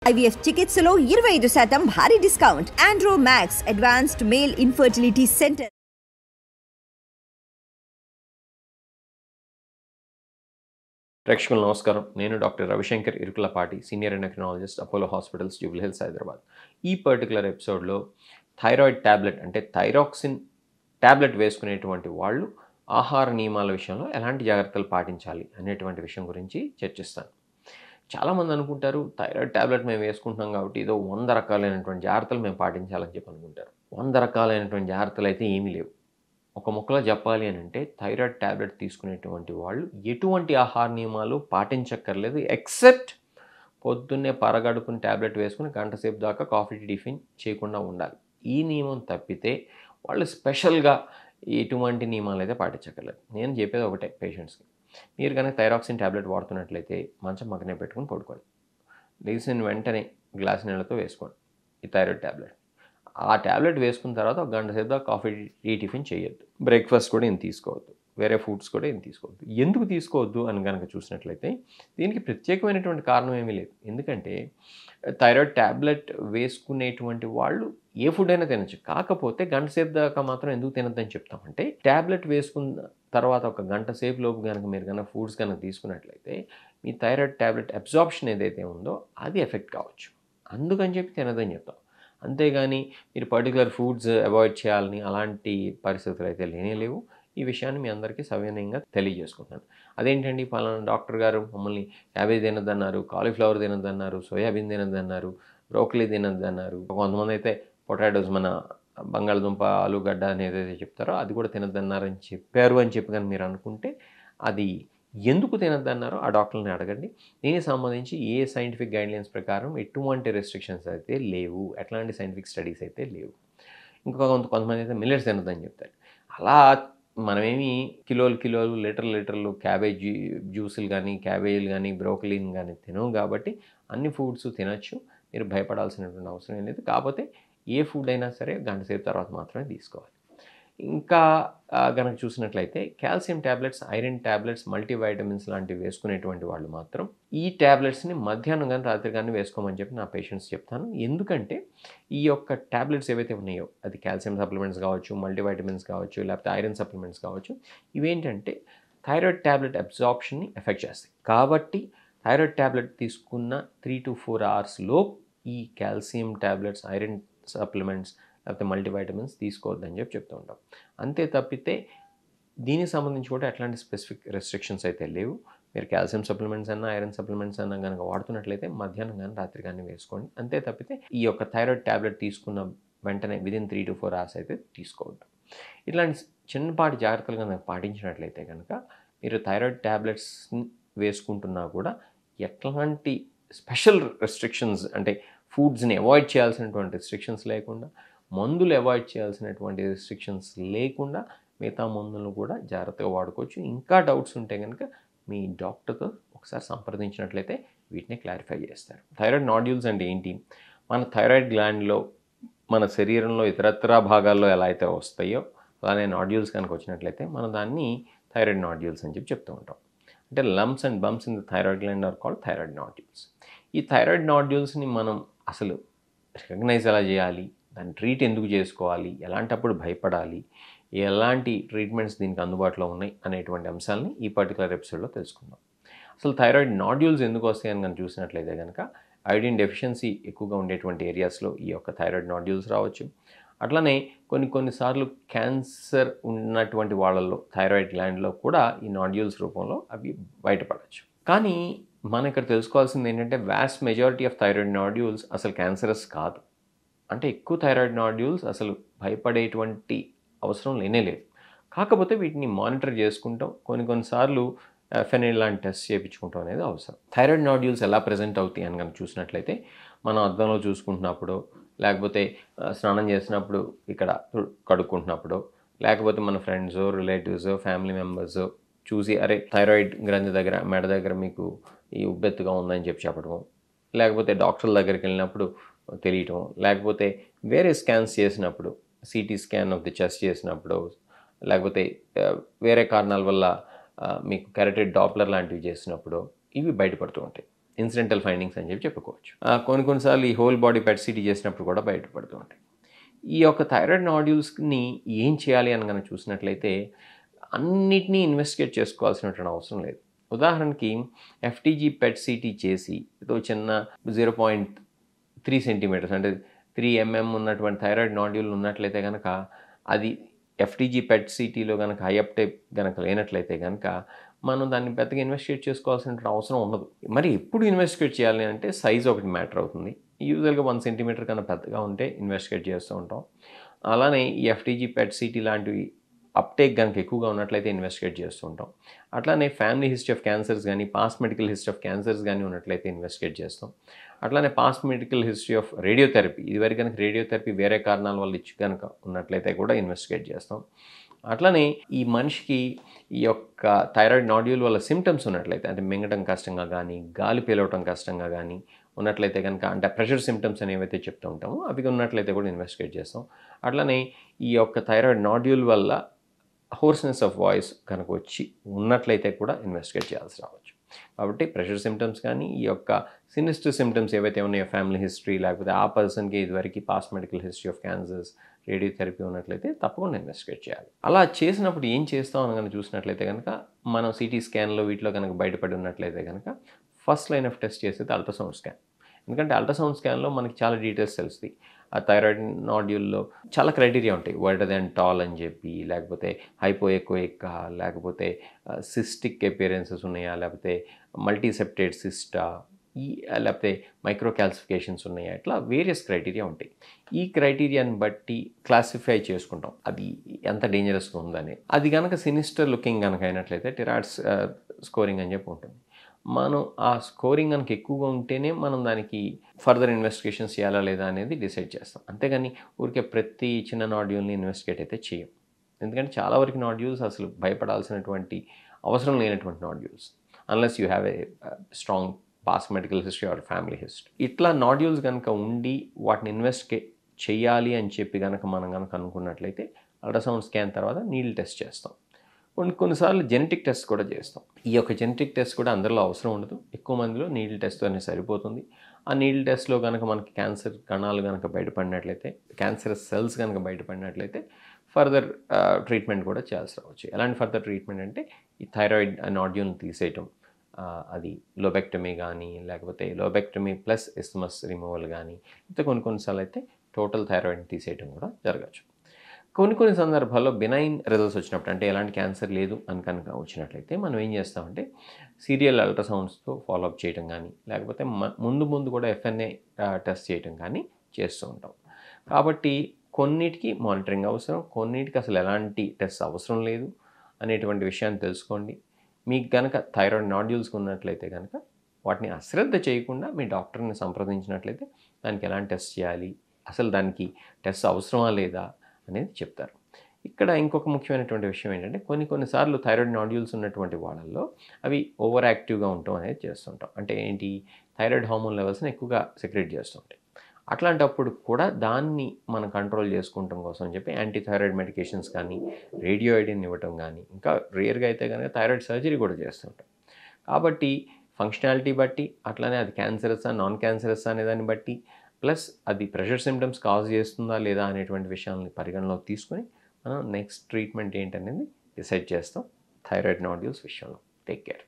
IVF చికిత్సలో 25% భారీ discount. Andro max advanced male infertility centre. ప్రేక్షకులు నమస్కారం. నేను doctor Ravishankar Irukulapati, senior endocrinologist, Apollo hospitals, Jubilee hills, Hyderabad. ఈ పర్టికులర్ ఎపిసోడ్లో థైరాయిడ్ ట్యాబ్లెట్ అంటే థైరాక్సిన్ ట్యాబ్లెట్ వేసుకునేటువంటి వాళ్ళు ఆహార నియమాల విషయంలో ఎలాంటి జాగ్రత్తలు పాటించాలి అనేటువంటి విషయం గురించి చర్చిస్తాను. చాలామంది అనుకుంటారు థైరాయిడ్ ట్యాబ్లెట్ మేము వేసుకుంటున్నాం కాబట్టి ఏదో 100 రకాలైనటువంటి జాగ్రత్తలు మేము పాటించాలని చెప్పి అనుకుంటారు. 100 రకాలైనటువంటి జాగ్రత్తలు అయితే ఏమీ లేవు. ఒక ముక్కలో చెప్పాలి అని అంటే థైరాయిడ్ ట్యాబ్లెట్ తీసుకునేటువంటి వాళ్ళు ఎటువంటి ఆహార నియమాలు పాటించక్కర్లేదు, ఎక్సెప్ట్ పొద్దున్నే పరగడుకుని ట్యాబ్లెట్ వేసుకుని గంట సేపు దాకా కాఫీ టిఫిన్ చేయకుండా ఉండాలి. ఈ నియమం తప్పితే వాళ్ళు స్పెషల్గా ఎటువంటి నియమాలు అయితే పాటించక్కర్లేదు. నేను చెప్పేది ఒకటే పేషెంట్స్కి, మీరు కనుక థైరాక్సిన్ ట్యాబ్లెట్ వాడుతున్నట్లయితే మంచం పక్కనే పెట్టుకుని పడుకోండి. లేచిన వెంటనే గ్లాస్ నీళ్ళతో వేసుకోండి ఈ థైరాయిడ్ ట్యాబ్లెట్. ఆ ట్యాబ్లెట్ వేసుకున్న తర్వాత ఒక గంట సేపు దాకా కాఫీ టిఫిన్ చేయొద్దు. బ్రేక్ఫాస్ట్ కూడా ఏం తీసుకోవద్దు, వేరే ఫుడ్స్ కూడా ఏం తీసుకోవద్దు. ఎందుకు తీసుకోవద్దు అని కనుక చూసినట్లయితే దీనికి ప్రత్యేకమైనటువంటి కారణం ఏమీ లేదు. ఎందుకంటే థైరాయిడ్ ట్యాబ్లెట్ వేసుకునేటువంటి వాళ్ళు ఏ ఫుడ్ అయినా తినచ్చు. కాకపోతే గంట సేపు దాకా మాత్రం ఎందుకు తినద్దని చెప్తామంటే, ట్యాబ్లెట్ వేసుకున్న తర్వాత ఒక గంట సేపు లోపు కనుక మీరు కనుక ఫుడ్స్ కనుక తీసుకున్నట్లయితే మీ థైరాయిడ్ ట్యాబ్లెట్ అబ్జార్ప్షన్ ఏదైతే ఉందో అది ఎఫెక్ట్ కావచ్చు. అందుకని చెప్పి తినదని చెప్తాం. అంతేగాని మీరు పర్టికులర్ ఫుడ్స్ అవాయిడ్ చేయాలని అలాంటి పరిస్థితులు అయితే లేవు. ఈ విషయాన్ని మీ అందరికీ సవినయంగా తెలియజేసుకుంటాను. అదేంటండి పలానా డాక్టర్ గారు మమ్మల్ని క్యాబేజ్ తినద్దన్నారు, కాలీఫ్లవర్ తినద్దన్నారు, సోయాబీన్ తినద్దన్నారు, బ్రోకలీ తినద్దన్నారు, కొంతమంది అయితే పొటాటోస్ మన బంగాళదుంప, ఆలుగడ్డ అని ఏదైతే చెప్తారో అది కూడా తినద్దన్నారని చెప్పారు అని చెప్పి కానీ మీరు అనుకుంటే అది ఎందుకు తినద్దన్నారో ఆ డాక్టర్ని అడగండి. దీనికి సంబంధించి ఏ సైంటిఫిక్ గైడ్లైన్స్ ప్రకారం ఎటువంటి రెస్ట్రిక్షన్స్ అయితే లేవు, ఎట్లాంటి సైంటిఫిక్ స్టడీస్ అయితే లేవు. ఇంకా కొంతమంది అయితే మిల్లెట్స్ తినద్దని చెప్తారు. అలా మనమేమి కిలోలు లీటర్లు క్యాబేజ్ జ్యూసులు కానీ, క్యాబేజీలు కానీ, బ్రోకలీని కానీ తినవు కాబట్టి అన్ని ఫుడ్స్ తినచ్చు. మీరు భయపడాల్సినటువంటి అవసరం లేదు. కాకపోతే ఏ ఫుడ్ అయినా సరే గంట సేపు తర్వాత మాత్రమే తీసుకోవాలి. ఇంకా కనుక చూసినట్లయితే calcium tablets, iron tablets, multivitamins లాంటివి వేసుకునేటువంటి వాళ్ళు మాత్రం ఈ ట్యాబ్లెట్స్ని మధ్యాహ్నం కానీ రాత్రి కానీ వేసుకోమని చెప్పి నా పేషెంట్స్ చెప్తాను. ఎందుకంటే ఈ యొక్క ట్యాబ్లెట్స్ ఏవైతే ఉన్నాయో అది కాల్షియం సప్లిమెంట్స్ కావచ్చు, మల్టీవైటమిన్స్ కావచ్చు, లేకపోతే ఐరన్ సప్లిమెంట్స్ కావచ్చు, ఇవేంటంటే థైరాయిడ్ ట్యాబ్లెట్ అబ్జార్ప్షన్ని ఎఫెక్ట్ చేస్తాయి. కాబట్టి థైరాయిడ్ ట్యాబ్లెట్ తీసుకున్న 3 to 4 అవర్స్లో ఈ కాల్షియం ట్యాబ్లెట్స్, ఐరన్ సప్లిమెంట్స్ లేకపోతే మల్టీవైటమిన్స్ తీసుకోవద్దని చెప్పి చెప్తూ ఉంటాం. అంతే తప్పితే దీనికి సంబంధించి కూడా ఎట్లాంటి స్పెసిఫిక్ రెస్ట్రిక్షన్స్ అయితే లేవు. మీరు కాల్షియం సప్లిమెంట్స్ అన్నా, ఐరన్ సప్లిమెంట్స్ అన్నా కనుక వాడుతున్నట్లయితే మధ్యాహ్నం కానీ రాత్రి కానీ వేసుకోండి. అంతే తప్పితే ఈ యొక్క థైరాయిడ్ ట్యాబ్లెట్ తీసుకున్న వెంటనే విదిన్ 3 to 4 అవర్స్ అయితే తీసుకోవద్దు. ఇట్లాంటి చిన్నపాటి జాగ్రత్తలు కనుక పాటించినట్లయితే కనుక మీరు థైరాయిడ్ ట్యాబ్లెట్స్ని వేసుకుంటున్నా కూడా ఎట్లాంటి స్పెషల్ రెస్ట్రిక్షన్స్ అంటే ఫుడ్స్ని అవాయిడ్ చేయాల్సినటువంటి రెస్ట్రిక్షన్స్ లేకుండా, మందులు అవాయిడ్ చేయాల్సినటువంటి రెస్ట్రిక్షన్స్ లేకుండా మిగతా మందులను కూడా జాగ్రత్తగా వాడుకోవచ్చు. ఇంకా డౌట్స్ ఉంటే కనుక మీ డాక్టర్తో ఒకసారి సంప్రదించినట్లయితే వీటిని క్లారిఫై చేస్తారు. థైరాయిడ్ నాడ్యూల్స్ అంటే ఏంటి? మన థైరాయిడ్ గ్లాండ్లో మన శరీరంలో ఇతరత్రా భాగాల్లో ఎలా అయితే వస్తాయో అలానే నాడ్యూల్స్ కనుక వచ్చినట్లయితే మనం దాన్ని థైరాయిడ్ నాడ్యూల్స్ అని చెప్పి చెప్తూ ఉంటాం. అంటే lumps and bumps in the thyroid gland are called thyroid nodules. ఈ థైరాయిడ్ నాడ్యూల్స్ని మనం అసలు రికగ్నైజ్ ఎలా చేయాలి, దాన్ని ట్రీట్ ఎందుకు చేసుకోవాలి, ఎలాంటప్పుడు భయపడాలి, ఎలాంటి ట్రీట్మెంట్స్ దీనికి అందుబాటులో ఉన్నాయి అనేటువంటి అంశాలని ఈ పర్టికులర్ ఎపిసోడ్లో తెలుసుకుందాం. అసలు థైరాయిడ్ నాడ్యూల్స్ ఎందుకు వస్తాయని కనుక చూసినట్లయితే కనుక ఐడిన్ డెఫిషియన్సీ ఎక్కువగా ఉండేటువంటి ఏరియాస్లో ఈ యొక్క థైరాయిడ్ నాడ్యూల్స్ రావచ్చు. అట్లనే కొన్నిసార్లు క్యాన్సర్ ఉన్నటువంటి వాళ్ళల్లో థైరాయిడ్ గ్లాండ్లో కూడా ఈ నాడ్యూల్స్ రూపంలో అవి బయటపడవచ్చు. కానీ మనం ఇక్కడ తెలుసుకోవాల్సింది ఏంటంటే vast majority of thyroid nodules అసలు క్యాన్సరస్ కాదు. అంటే ఎక్కువ థైరాయిడ్ నాడ్యూల్స్ అసలు భయపడేటువంటి అవసరం లేదు. కాకపోతే వీటిని మానిటర్ చేసుకుంటాం, కొన్నిసార్లు ఎఫ్ఎన్ఏ లాంటి టెస్ట్ చేయించుకుంటాం అనేది అవసరం. థైరాయిడ్ నాడ్యూల్స్ ఎలా ప్రజెంట్ అవుతాయి అని కనుక చూసినట్లయితే మనం అద్దంలో చూసుకుంటున్నప్పుడు, లేకపోతే స్నానం చేసినప్పుడు ఇక్కడ కడుక్కుంటున్నప్పుడు, లేకపోతే మన ఫ్రెండ్స్, రిలేటివ్స్, ఫ్యామిలీ మెంబర్స్ చూసి అరే థైరాయిడ్ గ్రంథి దగ్గర, మెడ దగ్గర మీకు ఈ ఉబ్బెత్తుగా ఉందని చెప్పడము, లేకపోతే డాక్టర్ల దగ్గరికి వెళ్ళినప్పుడు తెలియటం, లేకపోతే వేరే స్కాన్స్ చేసినప్పుడు CT scan of the chest చేసినప్పుడు, లేకపోతే వేరే కారణాల వల్ల మీకు కెరటెడ్ డాప్లర్ లాంటివి చేసినప్పుడు ఇవి బయటపడుతూ ఉంటాయి. ఇన్సిడెంటల్ ఫైండింగ్స్ అని చెప్పి చెప్పుకోవచ్చు. కొన్నిసార్లు ఈ హోల్ బాడీ పెట్ సిటీ చేసినప్పుడు కూడా బయటపడుతూ ఉంటాయి. ఈ యొక్క థైరాయిడ్ నాడ్యూల్స్ని ఏం చేయాలి అని కనుక చూసినట్లయితే అన్నిటినీ ఇన్వెస్టిగేట్ చేసుకోవాల్సినటువంటి అవసరం లేదు. ఉదాహరణకి ఎఫ్టీజీ పెట్ సిటీ చేసి ఏదో చిన్న 0.3 సెంటీమీటర్స్ అంటే 3 mm ఉన్నటువంటి థైరాయిడ్ నాడ్యూల్ ఉన్నట్లయితే కనుక అది ఎఫ్టీజీ పెట్ సిటీలో కనుక హై అప్టేక్ కనుక లేనట్లయితే కనుక మనం దాన్ని పెద్దగా ఇన్వెస్టిగేట్ చేసుకోవాల్సిన అవసరం ఉండదు. మరి ఎప్పుడు ఇన్వెస్టిగేట్ చేయాలి అంటే సైజ్ ఒకటి మ్యాటర్ అవుతుంది. యూజువల్గా 1 సెంటీమీటర్ కన్నా పెద్దగా ఉంటే ఇన్వెస్టిగేట్ చేస్తూ ఉంటాం. అలానే ఈ ఎఫ్టీజీ పెట్ సిటీ లాంటివి అప్టేక్ కనుక ఎక్కువగా ఉన్నట్లయితే ఇన్వెస్టిగేట్ చేస్తూ ఉంటాం. అట్లానే ఫ్యామిలీ హిస్టరీ ఆఫ్ క్యాన్సర్స్ కానీ past medical history of cancers కానీ ఉన్నట్లయితే ఇన్వెస్టిగేట్ చేస్తాం. అట్లానే past medical history of radiotherapy, ఇదివరకు కనుక రేడియోథెరపీ వేరే కారణాల వల్ల ఇచ్చి కనుక ఉన్నట్లయితే కూడా ఇన్వెస్టిగేట్ చేస్తాం. అట్లానే ఈ మనిషికి ఈ యొక్క థైరాయిడ్ నాడ్యూల్ వల్ల సిమ్టమ్స్ ఉన్నట్లయితే అంటే మింగటం కష్టంగా కానీ గాలి పీలవటం కష్టంగా కానీ ఉన్నట్లయితే కనుక అంటే ప్రెషర్ సిమ్టమ్స్ అని ఏవైతే చెప్తూ ఉంటామో అవి ఉన్నట్లయితే కూడా ఇన్వెస్టిగేట్ చేస్తాం. అట్లానే ఈ యొక్క థైరాయిడ్ నాడ్యూల్ వల్ల హోర్స్నెస్ ఆఫ్ వాయిస్ కనుక వచ్చి ఉన్నట్లయితే కూడా ఇన్వెస్టిగేట్ చేయాల్సి రావచ్చు. కాబట్టి ప్రెషర్ సిమ్టమ్స్ కానీ ఈ యొక్క సినిస్టర్ సిమ్టమ్స్ ఏవైతే ఉన్నాయో ఫ్యామిలీ హిస్టరీ లేకపోతే ఆ పర్సన్కి ఇదివరకు past medical history of cancers radiotherapy ఉన్నట్లయితే తప్పకుండా ఇన్వెస్టిగేట్ చేయాలి. అలా చేసినప్పుడు ఏం చేస్తాం అని కనుక చూసినట్లయితే కనుక మనం సిటీ స్కాన్లో వీటిలో కనుక బయటపడి ఉన్నట్లయితే కనుక ఫస్ట్ లైన్ ఆఫ్ టెస్ట్ చేసేది అల్ట్రాసౌండ్ స్కాన్. ఎందుకంటే అల్ట్రాసౌండ్ స్కాన్లో మనకి చాలా డీటెయిల్స్ తెలుస్తాయి. ఆ థైరాయిడ్ నాడ్యూల్లో చాలా క్రైటీరియా ఉంటాయి. వైడర్ దాన్ టాల్ అని చెప్పి, లేకపోతే హైపోఎకోయికా, లేకపోతే సిస్టిక్ అపియరెన్సెస్ ఉన్నాయా, లేకపోతే మల్టీసెప్టెడ్ సిస్టా, లేకపోతే మైక్రో క్యాల్సిఫికేషన్స్ ఉన్నాయా, ఇట్లా వేరియస్ క్రైటీరియా ఉంటాయి. ఈ క్రైటీరియాని బట్టి క్లాసిఫై చేసుకుంటాం అది ఎంత డేంజరస్గా ఉందని. అది కనుక సినిస్టర్ లుకింగ్ కనుక అయినట్లయితే టిరాయిడ్ స్కోరింగ్ అని చెప్పి ఉంటుంది. మనం ఆ స్కోరింగ్ కనుక ఎక్కువగా ఉంటేనే మనం దానికి ఫర్దర్ ఇన్వెస్టిగేషన్స్ చేయాలా లేదా అనేది డిసైడ్ చేస్తాం. అంతేగాని ఊరికే ప్రతి చిన్న నాడ్యూల్ని ఇన్వెస్టిగేట్ అయితే చేయం. ఎందుకంటే చాలా వరకు నాడ్యూల్స్ అసలు భయపడాల్సినటువంటి అవసరం లేనటువంటి nodules, unless you have a strong past medical history or family history. ఇట్లా నాడ్యూల్స్ కనుక ఉండి వాటిని ఇన్వెస్టిగేట్ చేయాలి అని చెప్పి కనుక మనం కనుక అనుకున్నట్లయితే అల్ట్రాసౌండ్ స్కాన్ తర్వాత నీడిల్ టెస్ట్ చేస్తాం. కొన్నిసార్లు జెనెటిక్ టెస్ట్ కూడా చేస్తాం. ఈ యొక్క జెనెటిక్ టెస్ట్ కూడా అందరిలో అవసరం ఉండదు. ఎక్కువ మందిలో నీడిల్ టెస్ట్ అనేది సరిపోతుంది. ఆ నీడిల్ టెస్ట్లో కనుక మనకి క్యాన్సర్ కణాలు కనుక బయటపడినట్లయితే, క్యాన్సర్ సెల్స్ కనుక బయటపడినట్లయితే ఫర్దర్ ట్రీట్మెంట్ కూడా చేయాల్సి రావచ్చు. ఎలాంటి ఫర్దర్ ట్రీట్మెంట్ అంటే ఈ థైరాయిడ్ నాడ్యూల్ని తీసేయటం, అది లోబెక్టమీ కానీ లేకపోతే లోబెక్టమీ ప్లస్ ఇస్మస్ రిమూవల్ కానీ, ఇంకా కొన్నిసార్లు అయితే టోటల్ థైరాయిడ్ని తీసేయటం కూడా జరగచ్చు. కొన్ని సందర్భాల్లో బినైన్ రిజల్ట్స్ వచ్చినప్పుడు అంటే ఎలాంటి క్యాన్సర్ లేదు అని కనుక వచ్చినట్లయితే మనం ఏం చేస్తామంటే సీరియల్ అల్ట్రాసౌండ్స్తో ఫాలోఅప్ చేయడం కానీ లేకపోతే ముందు కూడా ఎఫ్ఎన్ఏ టెస్ట్ చేయడం కానీ చేస్తూ ఉంటాం. కాబట్టి కొన్నిటికి మానిటరింగ్ అవసరం, కొన్నిటికి అసలు ఎలాంటి టెస్ట్ అవసరం లేదు అనేటువంటి విషయాన్ని తెలుసుకోండి. మీకు కనుక థైరాయిడ్ నాడ్యూల్స్ ఉన్నట్లయితే కనుక వాటిని అశ్రద్ధ చేయకుండా మీ డాక్టర్ని సంప్రదించినట్లయితే దానికి ఎలాంటి టెస్ట్ చేయాలి, అసలు దానికి టెస్ట్ అవసరమా లేదా అనేది చెప్తారు. ఇక్కడ ఇంకొక ముఖ్యమైనటువంటి విషయం ఏంటంటే కొన్నిసార్లు థైరాయిడ్ నాడ్యూల్స్ ఉన్నటువంటి వాళ్ళల్లో అవి ఓవర్ యాక్టివ్గా ఉండటం అనేది చేస్తుంటాం. అంటే ఏంటి, థైరాయిడ్ హార్మోన్ లెవెల్స్ని ఎక్కువగా సెక్రెట్ చేస్తుంటాయి. అట్లాంటప్పుడు కూడా దాన్ని మనం కంట్రోల్ చేసుకుంటాం కోసం అని చెప్పి యాంటీ థైరాయిడ్ మెడికేషన్స్ కానీ రేడియో ఐడిన్ ఇవ్వటం కానీ, ఇంకా రేర్గా అయితే కనుక థైరాయిడ్ సర్జరీ కూడా చేస్తుంటాం. కాబట్టి ఫంక్షనాలిటీ బట్టి, అట్లానే అది క్యాన్సరసా నాన్ క్యాన్సరసా అనే దాన్ని బట్టి, ప్లస్ అది ప్రెషర్ సిమ్టమ్స్ కాజ్ చేస్తుందా లేదా అనేటువంటి విషయాలని పరిగణలోకి తీసుకొని మనం నెక్స్ట్ ట్రీట్మెంట్ ఏంటనేది డిసైడ్ చేస్తాం థైరాయిడ్ నాడ్యూల్స్ విషయంలో. Take care.